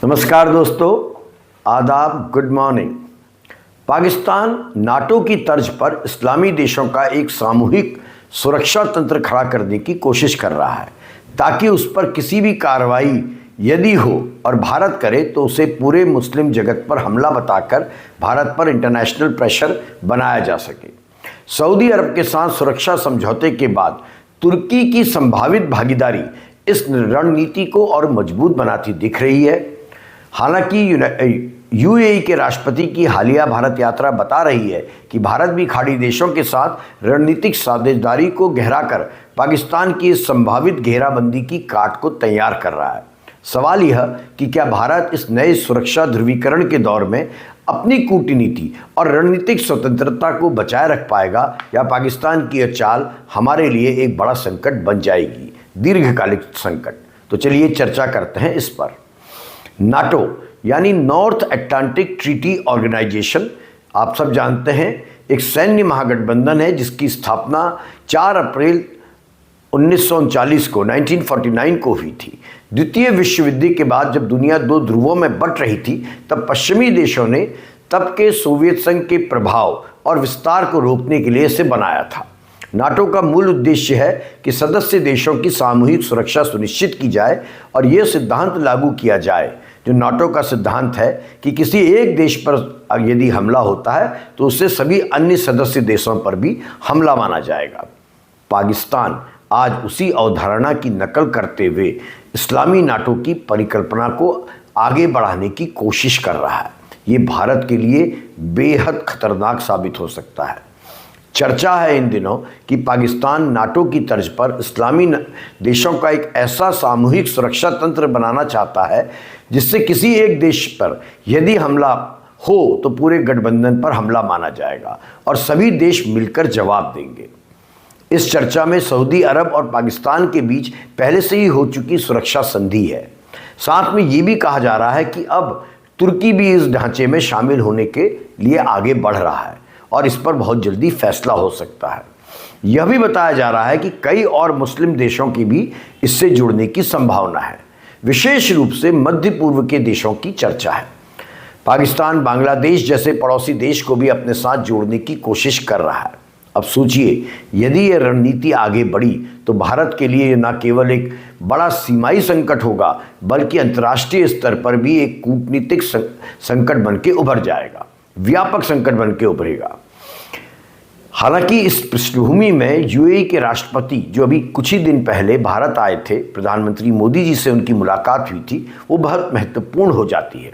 नमस्कार दोस्तों, आदाब, गुड मॉर्निंग। पाकिस्तान नाटो की तर्ज पर इस्लामी देशों का एक सामूहिक सुरक्षा तंत्र खड़ा करने की कोशिश कर रहा है ताकि उस पर किसी भी कार्रवाई यदि हो और भारत करे तो उसे पूरे मुस्लिम जगत पर हमला बताकर भारत पर इंटरनेशनल प्रेशर बनाया जा सके। सऊदी अरब के साथ सुरक्षा समझौते के बाद तुर्की की संभावित भागीदारी इस रणनीति को और मजबूत बनाती दिख रही है। हालांकि यूएई के राष्ट्रपति की हालिया भारत यात्रा बता रही है कि भारत भी खाड़ी देशों के साथ रणनीतिक साझेदारी को गहराकर पाकिस्तान की इस संभावित घेराबंदी की काट को तैयार कर रहा है। सवाल यह कि क्या भारत इस नए सुरक्षा ध्रुवीकरण के दौर में अपनी कूटनीति और रणनीतिक स्वतंत्रता को बचाए रख पाएगा या पाकिस्तान की यह चाल हमारे लिए एक बड़ा संकट बन जाएगी, दीर्घकालिक संकट। तो चलिए चर्चा करते हैं इस पर। नाटो यानी नॉर्थ अटलांटिक ट्रीटी ऑर्गेनाइजेशन, आप सब जानते हैं, एक सैन्य महागठबंधन है जिसकी स्थापना 4 अप्रैल 1939 को 1949 को हुई थी। द्वितीय विश्व युद्ध के बाद जब दुनिया 2 ध्रुवों में बंट रही थी तब पश्चिमी देशों ने तब के सोवियत संघ के प्रभाव और विस्तार को रोकने के लिए इसे बनाया था। नाटो का मूल उद्देश्य है कि सदस्य देशों की सामूहिक सुरक्षा सुनिश्चित की जाए और यह सिद्धांत लागू किया जाए जो नाटो का सिद्धांत है कि किसी एक देश पर यदि हमला होता है तो उससे सभी अन्य सदस्य देशों पर भी हमला माना जाएगा। पाकिस्तान आज उसी अवधारणा की नकल करते हुए इस्लामी नाटो की परिकल्पना को आगे बढ़ाने की कोशिश कर रहा है। ये भारत के लिए बेहद खतरनाक साबित हो सकता है। चर्चा है इन दिनों कि पाकिस्तान नाटो की तर्ज पर इस्लामी देशों का एक ऐसा सामूहिक सुरक्षा तंत्र बनाना चाहता है जिससे किसी एक देश पर यदि हमला हो तो पूरे गठबंधन पर हमला माना जाएगा और सभी देश मिलकर जवाब देंगे। इस चर्चा में सऊदी अरब और पाकिस्तान के बीच पहले से ही हो चुकी सुरक्षा संधि है। साथ में ये भी कहा जा रहा है कि अब तुर्की भी इस ढांचे में शामिल होने के लिए आगे बढ़ रहा है और इस पर बहुत जल्दी फैसला हो सकता है। यह भी बताया जा रहा है कि कई और मुस्लिम देशों की भी इससे जुड़ने की संभावना है। विशेष रूप से मध्य पूर्व के देशों की चर्चा है। पाकिस्तान बांग्लादेश जैसे पड़ोसी देश को भी अपने साथ जोड़ने की कोशिश कर रहा है। अब सोचिए, यदि यह रणनीति आगे बढ़ी तो भारत के लिए न केवल एक बड़ा सीमाई संकट होगा बल्कि अंतर्राष्ट्रीय स्तर पर भी एक कूटनीतिक संकट बन के उभर जाएगा, व्यापक संकट बन के उभरेगा। हालांकि इस पृष्ठभूमि में यूएई के राष्ट्रपति जो अभी कुछ ही दिन पहले भारत आए थे, प्रधानमंत्री मोदी जी से उनकी मुलाकात हुई थी, वो बहुत महत्वपूर्ण हो जाती है।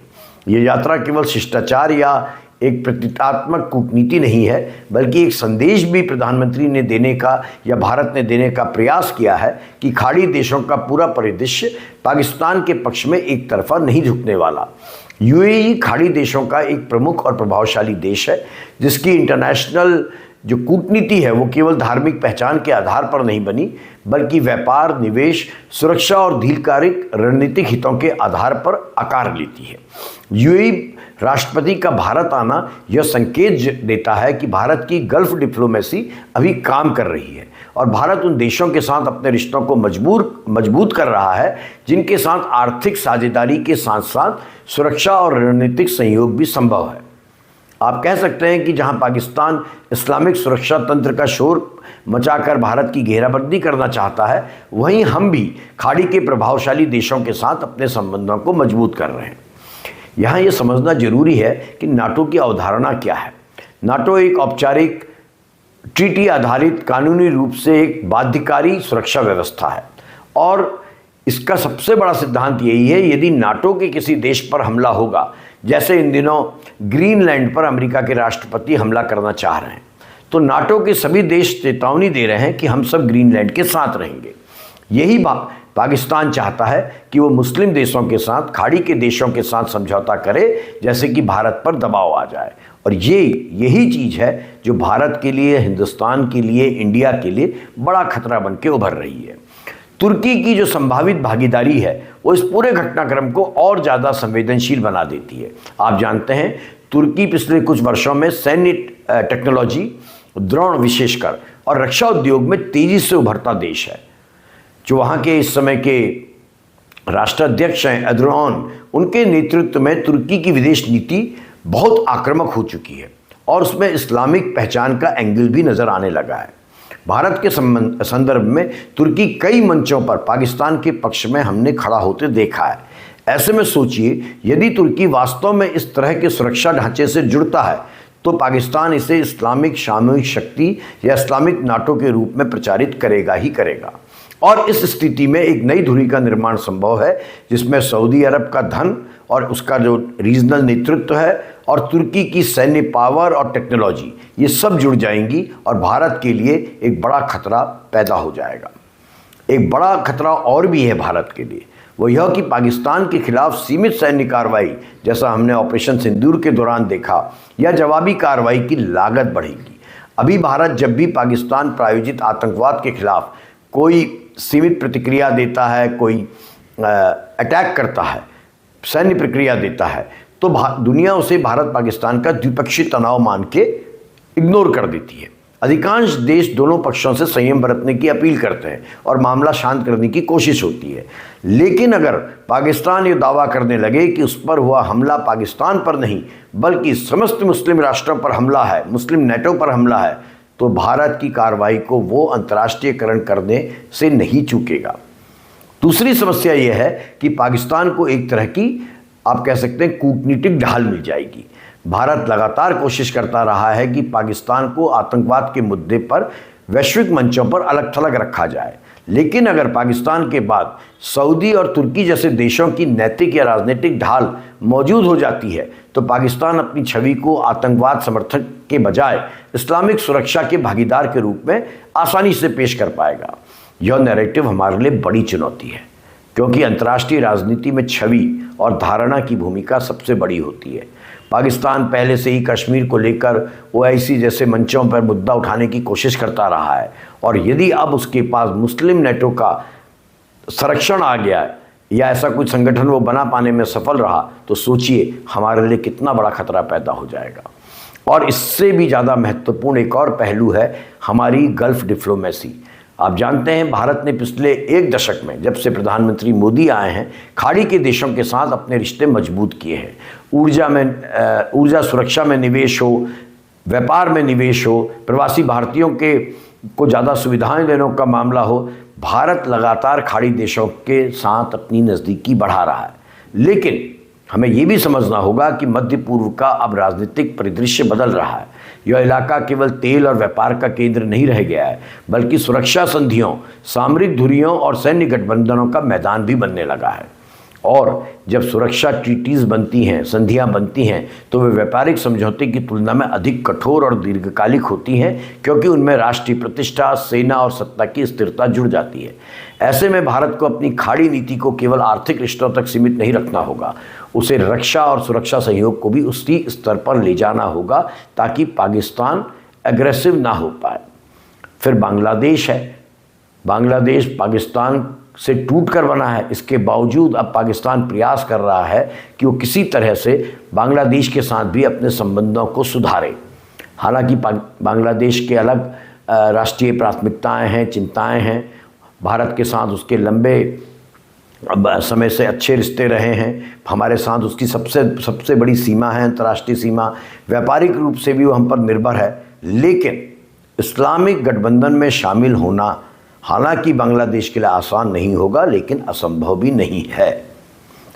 ये यात्रा केवल शिष्टाचार या एक प्रतीकात्मक कूटनीति नहीं है बल्कि एक संदेश भी प्रधानमंत्री ने देने का या भारत ने देने का प्रयास किया है कि खाड़ी देशों का पूरा परिदृश्य पाकिस्तान के पक्ष में एक तरफा नहीं झुकने वाला। यूएई खाड़ी देशों का एक प्रमुख और प्रभावशाली देश है जिसकी इंटरनेशनल जो कूटनीति है वो केवल धार्मिक पहचान के आधार पर नहीं बनी बल्कि व्यापार, निवेश, सुरक्षा और दीर्घकालिक रणनीतिक हितों के आधार पर आकार लेती है। यूएई राष्ट्रपति का भारत आना यह संकेत देता है कि भारत की गल्फ डिप्लोमेसी अभी काम कर रही है और भारत उन देशों के साथ अपने रिश्तों को मजबूत कर रहा है जिनके साथ आर्थिक साझेदारी के साथ साथ सुरक्षा और रणनीतिक सहयोग भी संभव है। आप कह सकते हैं कि जहां पाकिस्तान इस्लामिक सुरक्षा तंत्र का शोर मचाकर भारत की घेराबंदी करना चाहता है, वहीं हम भी खाड़ी के प्रभावशाली देशों के साथ अपने संबंधों को मजबूत कर रहे हैं। यहाँ ये समझना जरूरी है कि नाटो की अवधारणा क्या है। नाटो एक औपचारिक ट्रीटी आधारित कानूनी रूप से एक बाध्यकारी सुरक्षा व्यवस्था है और इसका सबसे बड़ा सिद्धांत यही है, यदि नाटो के किसी देश पर हमला होगा, जैसे इन दिनों ग्रीनलैंड पर अमेरिका के राष्ट्रपति हमला करना चाह रहे हैं, तो नाटो के सभी देश चेतावनी दे रहे हैं कि हम सब ग्रीनलैंड के साथ रहेंगे। यही पाकिस्तान चाहता है कि वो मुस्लिम देशों के साथ, खाड़ी के देशों के साथ समझौता करे जैसे कि भारत पर दबाव आ जाए और यही चीज़ है जो भारत के लिए, हिंदुस्तान के लिए, इंडिया के लिए बड़ा खतरा बन के उभर रही है। तुर्की की जो संभावित भागीदारी है वो इस पूरे घटनाक्रम को और ज़्यादा संवेदनशील बना देती है। आप जानते हैं, तुर्की पिछले कुछ वर्षों में सैन्य टेक्नोलॉजी, ड्रोन विशेषकर और रक्षा उद्योग में तेज़ी से उभरता देश है। जो वहाँ के इस समय के राष्ट्राध्यक्ष हैं एर्दोगान, उनके नेतृत्व में तुर्की की विदेश नीति बहुत आक्रामक हो चुकी है और उसमें इस्लामिक पहचान का एंगल भी नज़र आने लगा है। भारत के संदर्भ में तुर्की कई मंचों पर पाकिस्तान के पक्ष में हमने खड़ा होते देखा है। ऐसे में सोचिए, यदि तुर्की वास्तव में इस तरह के सुरक्षा ढांचे से जुड़ता है तो पाकिस्तान इसे इस्लामिक सामूहिक शक्ति या इस्लामिक नाटो के रूप में प्रचारित करेगा ही करेगा। और इस स्थिति में एक नई धुरी का निर्माण संभव है जिसमें सऊदी अरब का धन और उसका जो रीजनल नेतृत्व है और तुर्की की सैन्य पावर और टेक्नोलॉजी, ये सब जुड़ जाएंगी और भारत के लिए एक बड़ा खतरा पैदा हो जाएगा। एक बड़ा खतरा और भी है भारत के लिए, वो यह कि पाकिस्तान के खिलाफ सीमित सैन्य कार्रवाई, जैसा हमने ऑपरेशन सिंदूर के दौरान देखा, या जवाबी कार्रवाई की लागत बढ़ेगी। अभी भारत जब भी पाकिस्तान प्रायोजित आतंकवाद के खिलाफ कोई सीमित प्रतिक्रिया देता है, कोई अटैक करता है, सैन्य प्रक्रिया देता है, तो दुनिया उसे भारत पाकिस्तान का द्विपक्षीय तनाव मान के इग्नोर कर देती है। अधिकांश देश दोनों पक्षों से संयम बरतने की अपील करते हैं और मामला शांत करने की कोशिश होती है। लेकिन अगर पाकिस्तान ये दावा करने लगे कि उस पर हुआ हमला पाकिस्तान पर नहीं बल्कि समस्त मुस्लिम राष्ट्रों पर हमला है, मुस्लिम नेटो पर हमला है, तो भारत की कार्रवाई को वो अंतर्राष्ट्रीयकरण करने से नहीं चूकेगा। दूसरी समस्या यह है कि पाकिस्तान को एक तरह की, आप कह सकते हैं, कूटनीतिक ढाल मिल जाएगी। भारत लगातार कोशिश करता रहा है कि पाकिस्तान को आतंकवाद के मुद्दे पर वैश्विक मंचों पर अलग थलग रखा जाए, लेकिन अगर पाकिस्तान के बाद सऊदी और तुर्की जैसे देशों की नैतिक या राजनीतिक ढाल मौजूद हो जाती है तो पाकिस्तान अपनी छवि को आतंकवाद समर्थक के बजाय इस्लामिक सुरक्षा के भागीदार के रूप में आसानी से पेश कर पाएगा। यह नैरेटिव हमारे लिए बड़ी चुनौती है क्योंकि अंतर्राष्ट्रीय राजनीति में छवि और धारणा की भूमिका सबसे बड़ी होती है। पाकिस्तान पहले से ही कश्मीर को लेकर ओआईसी जैसे मंचों पर मुद्दा उठाने की कोशिश करता रहा है और यदि अब उसके पास मुस्लिम नेटो का संरक्षण आ गया है या ऐसा कुछ संगठन वो बना पाने में सफल रहा तो सोचिए हमारे लिए कितना बड़ा खतरा पैदा हो जाएगा। और इससे भी ज़्यादा महत्वपूर्ण एक और पहलू है हमारी गल्फ डिप्लोमेसी। आप जानते हैं भारत ने पिछले एक दशक में, जब से प्रधानमंत्री मोदी आए हैं, खाड़ी के देशों के साथ अपने रिश्ते मजबूत किए हैं। ऊर्जा सुरक्षा में निवेश हो, व्यापार में निवेश हो, प्रवासी भारतीयों को ज़्यादा सुविधाएं देने का मामला हो, भारत लगातार खाड़ी देशों के साथ अपनी नज़दीकी बढ़ा रहा है। लेकिन हमें ये भी समझना होगा कि मध्य पूर्व का अब राजनीतिक परिदृश्य बदल रहा है। यह इलाका केवल तेल और व्यापार का केंद्र नहीं रह गया है बल्कि सुरक्षा संधियों, सामरिक धुरियों और सैन्य गठबंधनों का मैदान भी बनने लगा है। और जब सुरक्षा ट्रीटीज़ बनती हैं, संधियां बनती हैं, तो वे व्यापारिक समझौते की तुलना में अधिक कठोर और दीर्घकालिक होती हैं क्योंकि उनमें राष्ट्रीय प्रतिष्ठा, सेना और सत्ता की स्थिरता जुड़ जाती है। ऐसे में भारत को अपनी खाड़ी नीति को केवल आर्थिक रिश्तों तक सीमित नहीं रखना होगा, उसे रक्षा और सुरक्षा सहयोग को भी उसी स्तर पर ले जाना होगा ताकि पाकिस्तान एग्रेसिव ना हो पाए। फिर बांग्लादेश है। बांग्लादेश पाकिस्तान से टूट कर बना है, इसके बावजूद अब पाकिस्तान प्रयास कर रहा है कि वो किसी तरह से बांग्लादेश के साथ भी अपने संबंधों को सुधारे। हालांकि बांग्लादेश के अलग राष्ट्रीय प्राथमिकताएं हैं, चिंताएं हैं। भारत के साथ उसके लंबे समय से अच्छे रिश्ते रहे हैं, हमारे साथ उसकी सबसे बड़ी सीमा है अंतर्राष्ट्रीय सीमा, व्यापारिक रूप से भी वो हम पर निर्भर है। लेकिन इस्लामिक गठबंधन में शामिल होना हालांकि बांग्लादेश के लिए आसान नहीं होगा लेकिन असंभव भी नहीं है।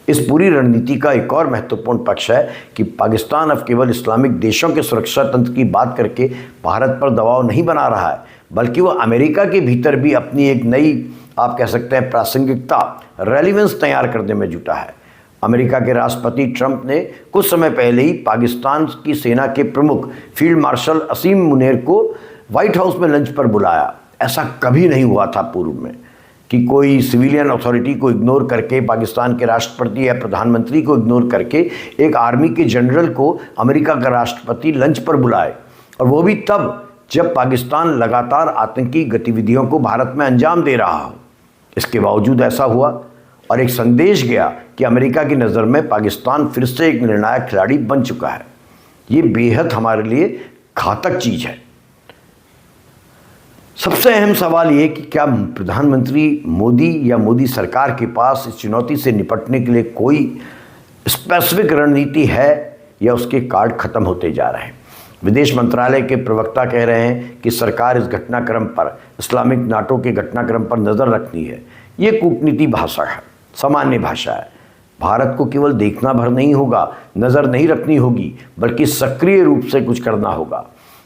इस पूरी रणनीति का एक और महत्वपूर्ण पक्ष है कि पाकिस्तान अब केवल इस्लामिक देशों के सुरक्षा तंत्र की बात करके भारत पर दबाव नहीं बना रहा है बल्कि वो अमेरिका के भीतर भी अपनी एक नई, आप कह सकते हैं, प्रासंगिकता, रेलिवेंस तैयार करने में जुटा है। अमेरिका के राष्ट्रपति ट्रंप ने कुछ समय पहले ही पाकिस्तान की सेना के प्रमुख फील्ड मार्शल असीम मुनीर को व्हाइट हाउस में लंच पर बुलाया। ऐसा कभी नहीं हुआ था पूर्व में कि कोई सिविलियन अथॉरिटी को इग्नोर करके, पाकिस्तान के राष्ट्रपति या प्रधानमंत्री को इग्नोर करके एक आर्मी के जनरल को अमेरिका का राष्ट्रपति लंच पर बुलाए, और वो भी तब जब पाकिस्तान लगातार आतंकी गतिविधियों को भारत में अंजाम दे रहा हो। इसके बावजूद ऐसा हुआ और एक संदेश गया कि अमेरिका की नज़र में पाकिस्तान फिर से एक निर्णायक खिलाड़ी बन चुका है। ये बेहद हमारे लिए घातक चीज़ है। सबसे अहम सवाल ये कि क्या प्रधानमंत्री मोदी या मोदी सरकार के पास इस चुनौती से निपटने के लिए कोई स्पेसिफिक रणनीति है या उसके कार्ड खत्म होते जा रहे हैं। विदेश मंत्रालय के प्रवक्ता कह रहे हैं कि सरकार इस घटनाक्रम पर, इस्लामिक नाटो के घटनाक्रम पर नज़र रखनी है। ये कूटनीति भाषा है, सामान्य भाषा है। भारत को केवल देखना भर नहीं होगा, नज़र नहीं रखनी होगी, बल्कि सक्रिय रूप से कुछ करना होगा।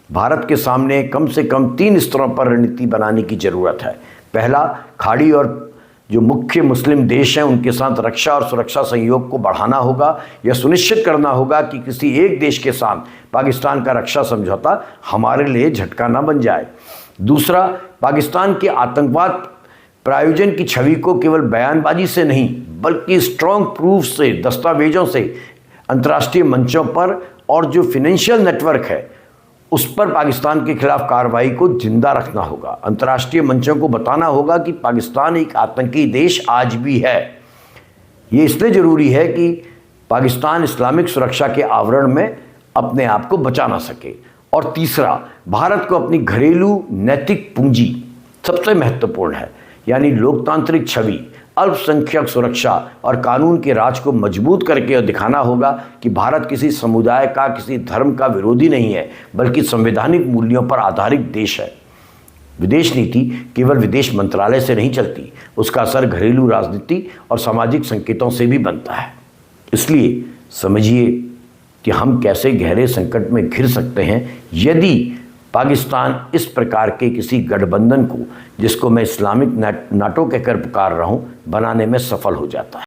भारत के सामने कम से कम 3 स्तरों पर रणनीति बनाने की ज़रूरत है। पहला, खाड़ी और जो मुख्य मुस्लिम देश हैं उनके साथ रक्षा और सुरक्षा सहयोग को बढ़ाना होगा। यह सुनिश्चित करना होगा कि किसी एक देश के साथ पाकिस्तान का रक्षा समझौता हमारे लिए झटका न बन जाए। दूसरा, पाकिस्तान के आतंकवाद प्रायोजन की छवि को केवल बयानबाजी से नहीं बल्कि स्ट्रॉन्ग प्रूफ से, दस्तावेजों से, अंतर्राष्ट्रीय मंचों पर और जो फाइनेंशियल नेटवर्क है उस पर पाकिस्तान के खिलाफ कार्रवाई को जिंदा रखना होगा। अंतर्राष्ट्रीय मंचों को बताना होगा कि पाकिस्तान एक आतंकी देश आज भी है। ये इसलिए ज़रूरी है कि पाकिस्तान इस्लामिक सुरक्षा के आवरण में अपने आप को बचा ना सके। और तीसरा, भारत को अपनी घरेलू नैतिक पूंजी सबसे महत्वपूर्ण है, यानी लोकतांत्रिक छवि, अल्पसंख्यक सुरक्षा और कानून के राज को मजबूत करके और दिखाना होगा कि भारत किसी समुदाय का, किसी धर्म का विरोधी नहीं है, बल्कि संवैधानिक मूल्यों पर आधारित देश है। विदेश नीति केवल विदेश मंत्रालय से नहीं चलती, उसका असर घरेलू राजनीति और सामाजिक संकेतों से भी बनता है। इसलिए समझिए कि हम कैसे गहरे संकट में घिर सकते हैं यदि पाकिस्तान इस प्रकार के किसी गठबंधन को, जिसको मैं इस्लामिक नाटो कहकर पुकार रहा हूँ, बनाने में सफल हो जाता है।